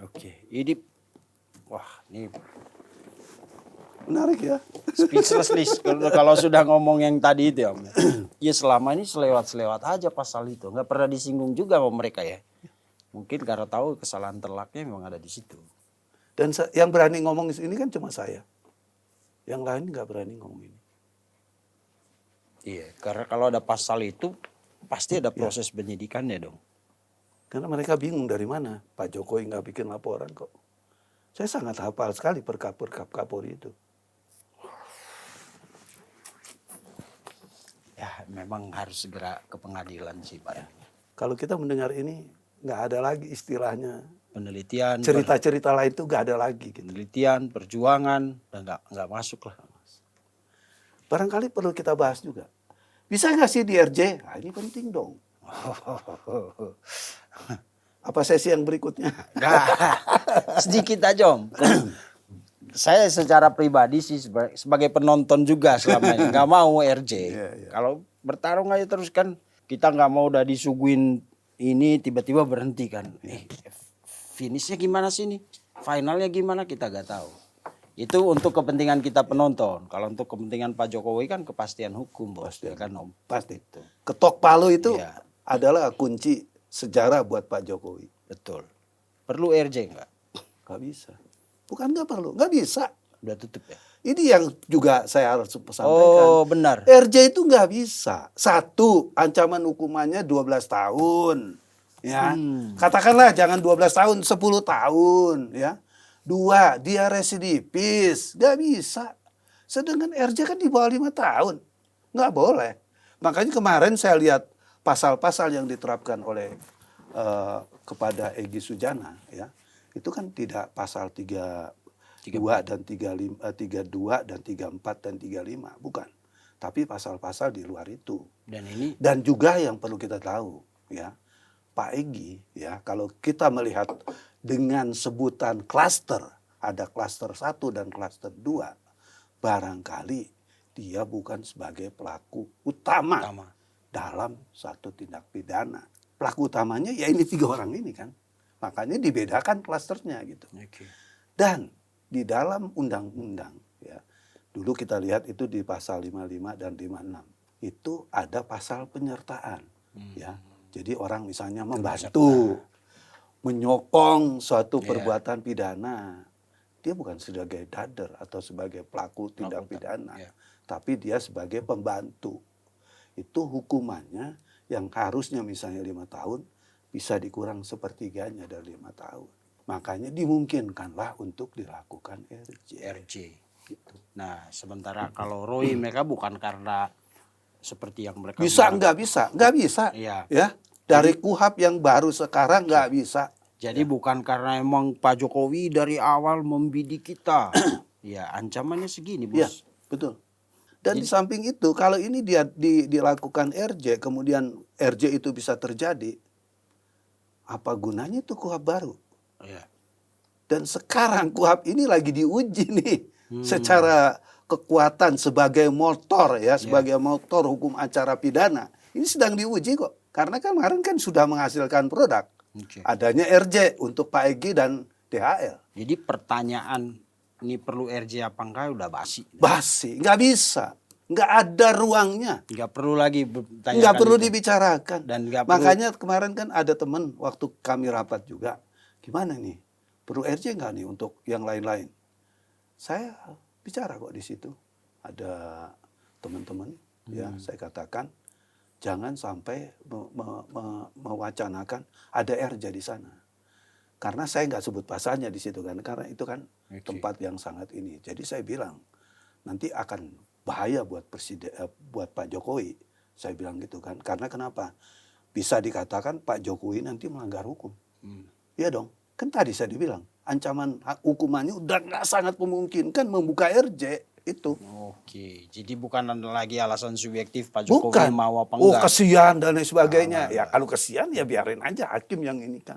Oke, ini wah ini Menarik ya. speechless list kalau sudah ngomong yang tadi itu ya. Om. Ya selama ini selewat-selewat aja pasal itu, nggak pernah disinggung juga sama mereka ya. Mungkin karena tahu kesalahan telaknya memang ada di situ. Dan yang berani ngomong ini kan cuma saya. Yang lain nggak berani ngomong ini. Iya, karena kalau ada pasal itu pasti ada proses penyidikannya dong. Karena mereka bingung dari mana Pak Jokowi nggak bikin laporan kok. Saya sangat hafal sekali perkap-perkap Kapolri itu. Ya memang harus segera ke pengadilan sih Pak. Kalau kita mendengar ini nggak ada lagi istilahnya. Penelitian, Cerita-cerita lain itu nggak ada lagi. Gitu. penelitian, perjuangan, dan nggak masuk lah. Barangkali perlu kita bahas juga. Bisa nggak sih di RJ? Nah, ini penting dong. Apa sesi yang berikutnya? Nah, sedikit aja Om. Saya secara pribadi sih sebagai penonton juga selama ini nggak mau RJ. Kalau bertarung aja terus kan kita nggak mau udah disuguhin ini tiba-tiba berhenti kan. Finishnya gimana sih nih? Finalnya gimana kita nggak tahu. Itu untuk kepentingan kita penonton. Kalau untuk kepentingan Pak Jokowi kan kepastian hukum bos. Ya kan Om. Pasti. Ketok palu itu adalah kunci sejarah buat Pak Jokowi. Betul. Perlu RJ nggak? Nggak bisa. Bukan nggak perlu, nggak bisa. Udah tutup ya? Ini yang juga saya harus sampaikan. Oh benar. RJ itu nggak bisa. Satu, ancaman hukumannya 12 tahun. Ya, katakanlah jangan 12 tahun, 10 tahun. Ya. Dua, dia residivis. Nggak bisa. Sedangkan RJ kan di bawah 5 tahun. Nggak boleh. Makanya kemarin saya lihat pasal-pasal yang diterapkan oleh kepada Egy Sujana. Ya. Itu kan tidak pasal 32 dan 35, 32 dan 34 dan 35, bukan. Tapi pasal-pasal di luar itu. Dan juga yang perlu kita tahu, ya, Pak Egy, ya, kalau kita melihat dengan sebutan klaster, ada klaster 1 dan klaster 2, barangkali dia bukan sebagai pelaku utama dalam satu tindak pidana. Pelaku utamanya ya ini 3 orang ini kan. Makanya dibedakan klasternya gitu. Dan di dalam undang-undang ya, dulu kita lihat itu di pasal 55 dan 56 itu ada pasal penyertaan ya. Jadi orang misalnya membantu, menyokong suatu perbuatan pidana, dia bukan sebagai dader atau sebagai pelaku tindak pidana, tapi dia sebagai pembantu. Itu hukumannya yang harusnya misalnya 5 tahun bisa dikurang sepertiganya dari 5 tahun. Makanya dimungkinkanlah untuk dilakukan RJ. Gitu. Nah, sementara kalau Roy mereka bukan karena seperti yang mereka bisa nggak bisa. Iya. Ya, dari KUHP yang baru sekarang nggak bisa. Jadi bukan karena emang Pak Jokowi dari awal membidik kita. Ya, ancamannya segini, Bos. Iya, betul. Dan di samping itu, kalau ini dia dilakukan RJ, kemudian RJ itu bisa terjadi, apa gunanya itu KUHP baru? Dan sekarang KUHP ini lagi diuji nih, secara kekuatan sebagai motor ya, sebagai motor hukum acara pidana. Ini sedang diuji kok, karena kan kemarin kan sudah menghasilkan produk. Adanya RJ untuk Pak Egy dan DHL. Jadi pertanyaan ini perlu RJ apa enggak udah basi. Basi, nggak bisa. Nggak ada ruangnya. Nggak perlu lagi nggak perlu dibicarakan. Dan makanya kemarin kan ada teman waktu kami rapat juga. Gimana nih? Perlu RJ nggak nih untuk yang lain-lain? Saya bicara kok di situ. Ada teman-teman ya, saya katakan jangan sampai mewacanakan ada RJ di sana. Karena saya nggak sebut pasalnya di situ kan, karena itu kan tempat yang sangat ini. Jadi saya bilang nanti akan bahaya buat buat Pak Jokowi. Saya bilang gitu kan. Karena kenapa? Bisa dikatakan Pak Jokowi nanti melanggar hukum. Iya dong. Kan tadi saya dibilang ancaman hukumannya udah nggak sangat memungkinkan membuka RJ itu. Oke, jadi bukan lagi alasan subjektif Pak Jokowi mau apa enggak. Oh kesian dan lain sebagainya. Ya kalau kesian ya biarin aja hakim yang ini kan.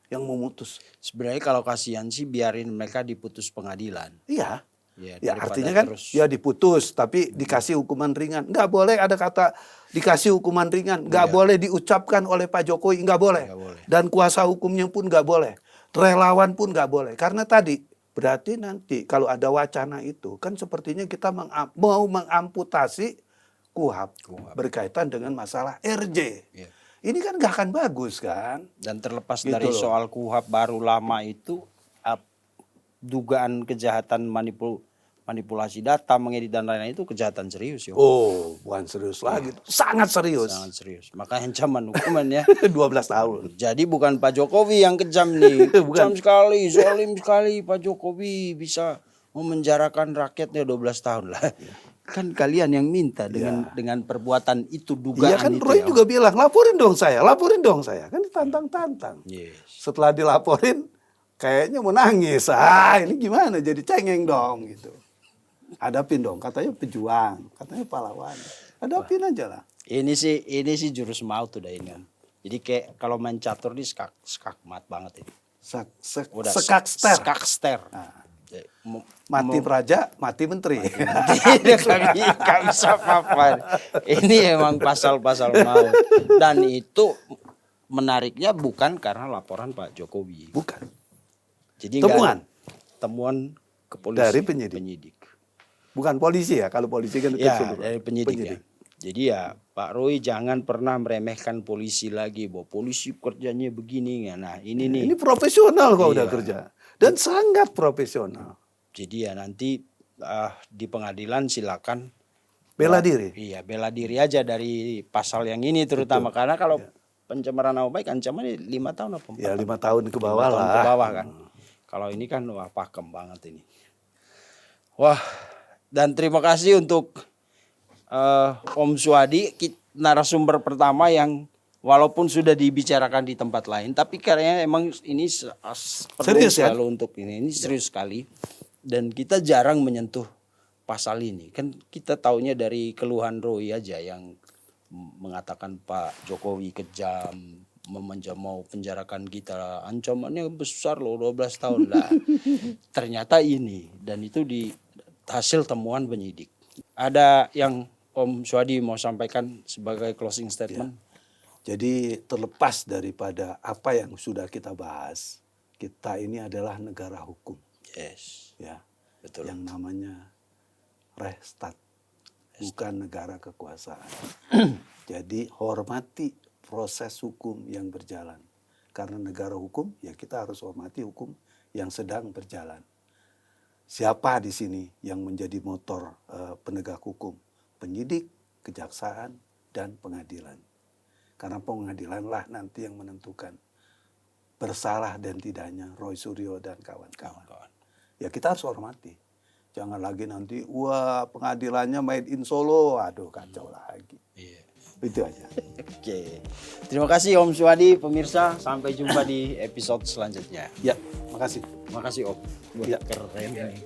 Yang memutus. Sebenarnya kalau kasihan sih biarin mereka diputus pengadilan. Iya. Ya artinya kan ya diputus tapi dikasih hukuman ringan. Nggak boleh ada kata dikasih hukuman ringan. Nggak boleh diucapkan oleh Pak Jokowi. Nggak boleh. Dan kuasa hukumnya pun nggak boleh. Relawan pun nggak boleh. Karena tadi berarti nanti kalau ada wacana itu kan sepertinya kita mau mengamputasi KUHP berkaitan dengan masalah RJ. Iya. Ini kan nggak akan bagus kan. Dan terlepas Gitu dari loh. soal KUHP baru lama itu, dugaan kejahatan manipulasi data, mengedit dan lain-lain itu kejahatan serius yo. Oh, bukan serius lagi. Sangat serius. Sangat serius. Maka ancaman hukumannya 12 tahun. jadi bukan Pak Jokowi yang kejam nih. Kejam sekali, zalim sekali Pak Jokowi bisa memenjarakan rakyatnya 12 tahun lah. Kan kalian yang minta dengan perbuatan itu, dugaan Iya kan itu. Roy juga bilang, laporin dong saya. Kan ditantang-tantang. Yes. Setelah dilaporin, kayaknya mau nangis. Ini gimana? Jadi cengeng dong gitu. Hadapin dong, katanya pejuang, katanya pahlawan. Hadapin aja lah. Ini sih jurus maut udah ini Om. Jadi kayak kalau main catur di skakmat banget ini. Udah Sekakster. skakster. Mati praja, mati menteri. Tidak bisa apa-apa. Ini emang pasal-pasal maut. Dan itu menariknya bukan karena laporan Pak Jokowi. Bukan. Jadi temuan kepolisian dari penyidik. Bukan polisi ya, kalau polisi kan ya dari penyidik. Ya. Jadi ya Pak Roy jangan pernah meremehkan polisi lagi, bahwa polisi kerjanya begini. Nah ini nih. Ini profesional kok udah kerja. Dan sangat profesional. Jadi ya nanti di pengadilan silakan bela diri. Iya, bela diri aja dari pasal yang ini terutama. Karena kalau pencemaran nama baik ancamannya 5 tahun apa 4 Ya 5 tahun? tahun ke bawah 5 tahun lah. ke bawah kan. Kalau ini kan wah pakem banget ini. Wah, dan terima kasih untuk Om Suhadi, narasumber pertama yang walaupun sudah dibicarakan di tempat lain, tapi kayaknya emang ini perlu Serius, selalu untuk ini serius sekali. Dan kita jarang menyentuh pasal ini. Kan kita taunya dari keluhan Roy aja yang mengatakan Pak Jokowi kejam, mau penjarakan kita, ancamannya besar loh 12 tahun lah. Ternyata ini, dan itu di hasil temuan penyidik. Ada yang Om Suhadi mau sampaikan sebagai closing statement? Ya. Jadi terlepas daripada apa yang sudah kita bahas, kita ini adalah negara hukum. Yes. Ya, betul. Yang namanya Rechtsstaat, bukan negara kekuasaan. Jadi hormati proses hukum yang berjalan. Karena negara hukum, ya kita harus hormati hukum yang sedang berjalan. Siapa di sini yang menjadi motor penegak hukum? Penyidik, kejaksaan, dan pengadilan. Karena pengadilanlah nanti yang menentukan bersalah dan tidaknya Roy Suryo dan kawan-kawan. Ya kita harus hormati. Jangan lagi nanti, wah pengadilannya made in Solo. Aduh kacau lagi. Iya. Itu aja. Oke. Terima kasih Om Suhadi, pemirsa. Sampai jumpa di episode selanjutnya. Ya, makasih. Makasih Om. Ya. Keren ini.